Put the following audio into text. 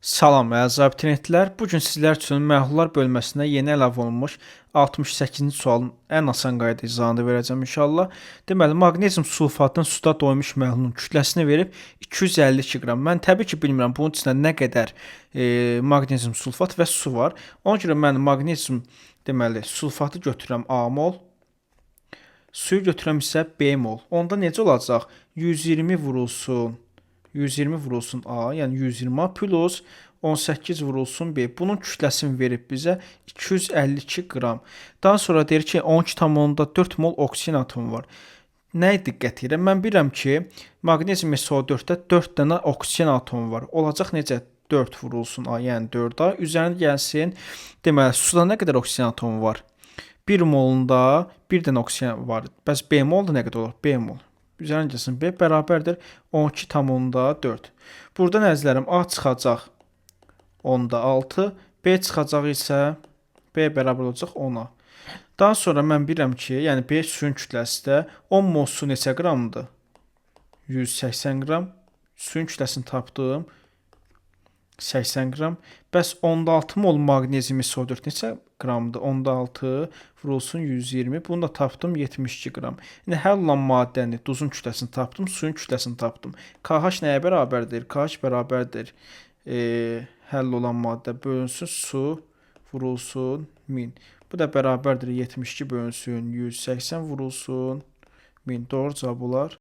Salam əziz abituriyentlər. Bu gün sizlər üçün məhlullar bölməsinə yeni əlavə olunmuş 68-ci sualın ən asan qayda izahını verəcəm inşallah. Deməli, maqnezium sulfatının suda doymuş məhlulun kütləsini verib 252 qram. Mən təbii ki, bilmirəm bunun içində nə qədər maqnezium sulfat və su var. Ona görə mən maqnezium deməli sulfatı götürürəm A mol, suyu götürürəm isə B mol. Onda necə olacaq? 120 vurulsun A, yəni 120 A plus 18 vurulsun B. Bunun kütləsini verib bizə 252 qram. Daha sonra deyir ki, 12,4 mol oksigen atomu var. Nəyə diqqət edirəm? Mən bilirəm ki, maqnezium SO4-də 4 dənə oksigen atomu var. Olacaq necə? 4 vurulsun A, yəni 4A. Üzərinə gəlsin. Deməli, suda nə qədər oksigen atomu var? 1 molunda 1 dənə oksigen var. Bəs B molda nə qədər olur? B mol. Üzərinə gəlsin B bərabərdir 12,4. Buradan əzizlərim A çıxacaq 10,6, B çıxacaq isə B bərabər olacaq 10-a. Daha sonra mən bilirəm ki, yəni B suyun kütləsi də 10 mol su neçə qramdır? 180 qram. Suyun kütləsini tapdım. 80 qram. Bəs 10,6 mol maqnezium SO4 neçə qramdır? 10,6 vurulsun 120. Bunu da tapdım 72 qram. Yəni həll olunan maddəni, duzun kütləsini tapdım, suyun kütləsini tapdım. KH nəyə bərabərdir? KH bərabərdir. Həll olan maddə bölünsün su vurulsun 1000. Bu da bərabərdir 72 bölünsün 180 vurulsun 1000. Doğru cavab olar